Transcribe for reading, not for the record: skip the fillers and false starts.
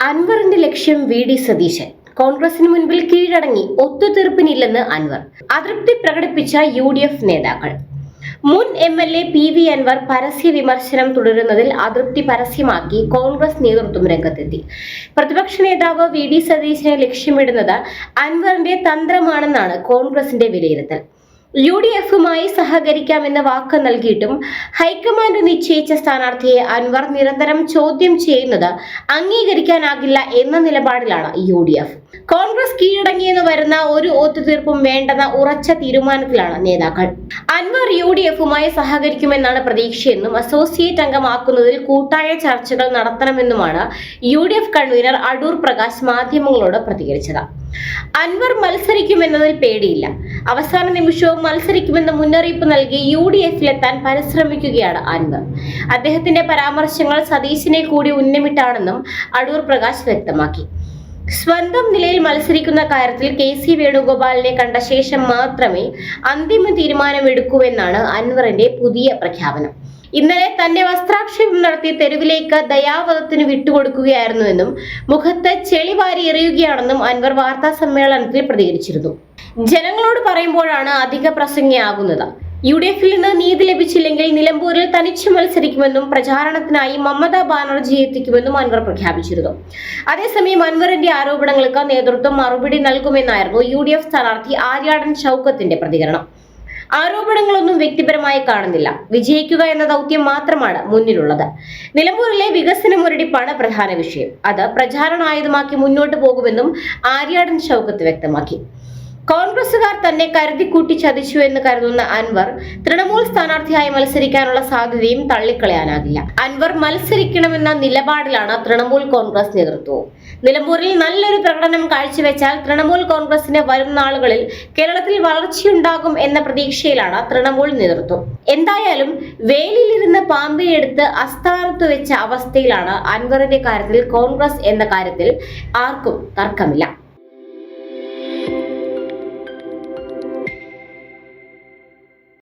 അൻവറിന്റെ ലക്ഷ്യം വി.ഡി. സതീശൻ. കോൺഗ്രസിന് മുൻപിൽ കീഴടങ്ങി ഒത്തുതീർപ്പിനില്ലെന്ന് അൻവർ. അതൃപ്തി പ്രകടിപ്പിച്ച യു.ഡി.എഫ് നേതാക്കൾ. മുൻ എം.എൽ.എ. പി.വി. അൻവർ പരസ്യ വിമർശനം തുടരുന്നതിൽ അതൃപ്തി പരസ്യമാക്കി കോൺഗ്രസ് നേതൃത്വം രംഗത്തെത്തി. പ്രതിപക്ഷ നേതാവ് വി.ഡി. സതീശനെ ലക്ഷ്യമിടുന്നത് അൻവറിന്റെ തന്ത്രമാണെന്നാണ് കോൺഗ്രസിന്റെ വിലയിരുത്തൽ. യു.ഡി.എഫുമായി സഹകരിക്കാമെന്ന് വാക്ക് നൽകിയിട്ടും ഹൈക്കമാൻഡ് നിശ്ചയിച്ച സ്ഥാനാർത്ഥിയെ അൻവർ നിരന്തരം ചോദ്യം ചെയ്യുന്നത് അംഗീകരിക്കാനാകില്ല എന്ന നിലപാടിലാണ് യു.ഡി.എഫ്. കോൺഗ്രസ് കീഴടങ്ങിയെന്ന് വരുന്ന ഒരു ഒത്തുതീർപ്പും വേണ്ടെന്ന ഉറച്ച തീരുമാനത്തിലാണ് നേതാക്കൾ. അൻവർ യു.ഡി.എഫുമായി സഹകരിക്കുമെന്നാണ് പ്രതീക്ഷയെന്നും അസോസിയേറ്റ് അംഗമാക്കുന്നതിൽ കൂട്ടായ ചർച്ചകൾ നടത്തണമെന്നുമാണ് യു.ഡി.എഫ് കൺവീനർ അടൂർ പ്രകാശ് മാധ്യമങ്ങളോട് പ്രതികരിച്ചത്. അൻവർ മത്സരിക്കുമെന്നതിൽ പേടിയില്ല. അവസാന നിമിഷവും മത്സരിക്കുമെന്ന് മുന്നറിയിപ്പ് നൽകി യു.ഡി.എഫിലെത്താൻ പരിശ്രമിക്കുകയാണ് അൻവർ. അദ്ദേഹത്തിന്റെ പരാമർശങ്ങൾ സതീശനെ കൂടി ഉന്നമിട്ടാണെന്നും അടൂർ പ്രകാശ് വ്യക്തമാക്കി. സ്വന്തം നിലയിൽ മത്സരിക്കുന്ന കാര്യത്തിൽ കെ.സി. വേണുഗോപാലിനെ കണ്ട ശേഷം മാത്രമേ അന്തിമ തീരുമാനമെടുക്കൂവെന്നാണ് അൻവറിന്റെ പുതിയ പ്രഖ്യാപനം. ഇന്നലെ തന്റെ വസ്ത്രാക്ഷേപം നടത്തി തെരുവിലേക്ക് ദയാവധത്തിന് വിട്ടുകൊടുക്കുകയായിരുന്നുവെന്നും മുഖത്ത് ചെളി വാരി എറിയുകയാണെന്നും അൻവർ വാർത്താ സമ്മേളനത്തിൽ പ്രതികരിച്ചിരുന്നു. ജനങ്ങളോട് പറയുമ്പോഴാണ് അധിക പ്രസംഗിയാകുന്നത്. യു.ഡി.എഫിൽ നിന്ന് നീതി ലഭിച്ചില്ലെങ്കിൽ നിലമ്പൂരിൽ തനിച്ചു മത്സരിക്കുമെന്നും പ്രചാരണത്തിനായി മമതാ ബാനർജിയെ എത്തിക്കുമെന്നും അൻവർ പ്രഖ്യാപിച്ചിരുന്നു. അതേസമയം അൻവറിന്റെ ആരോപണങ്ങൾക്ക് നേതൃത്വം മറുപടി നൽകുമെന്നായിരുന്നു യു.ഡി.എഫ് സ്ഥാനാർത്ഥി ആര്യാടൻ ഷൗക്കത്തിന്റെ പ്രതികരണം. ആരോപണങ്ങളൊന്നും വ്യക്തിപരമായി കാണുന്നില്ല. വിജയിക്കുക എന്ന ദൗത്യം മാത്രമാണ് മുന്നിലുള്ളത്. നിലമ്പൂരിലെ വികസന മുരടിപ്പാണ് പ്രധാന വിഷയം. അത് പ്രചാരണായുധമാക്കി മുന്നോട്ട് പോകുമെന്നും ആര്യാടൻ ഷൗക്കത്ത് വ്യക്തമാക്കി. കോൺഗ്രസുകാർ തന്നെ കരുതിക്കൂട്ടി ചതിച്ചു എന്ന് കരുതുന്ന അൻവർ തൃണമൂൽ സ്ഥാനാർത്ഥിയായി മത്സരിക്കാനുള്ള സാധ്യതയും തള്ളിക്കളയാനാകില്ല. അൻവർ മത്സരിക്കണമെന്ന നിലപാടിലാണ് തൃണമൂൽ കോൺഗ്രസ് നേതൃത്വവും. നിലമ്പൂരിൽ നല്ലൊരു പ്രകടനം കാഴ്ചവെച്ചാൽ തൃണമൂൽ കോൺഗ്രസിന് വരും നാളുകളിൽ കേരളത്തിൽ വളർച്ചയുണ്ടാകും എന്ന പ്രതീക്ഷയിലാണ് തൃണമൂൽ നേതൃത്വം. എന്തായാലും വേലിയിലിരുന്ന് പാമ്പിനെ എടുത്ത് അസ്ഥാനത്ത് വെച്ച അവസ്ഥയിലാണ് അൻവറിന്റെ കാര്യത്തിൽ കോൺഗ്രസ് എന്ന കാര്യത്തിൽ ആർക്കും തർക്കമില്ല.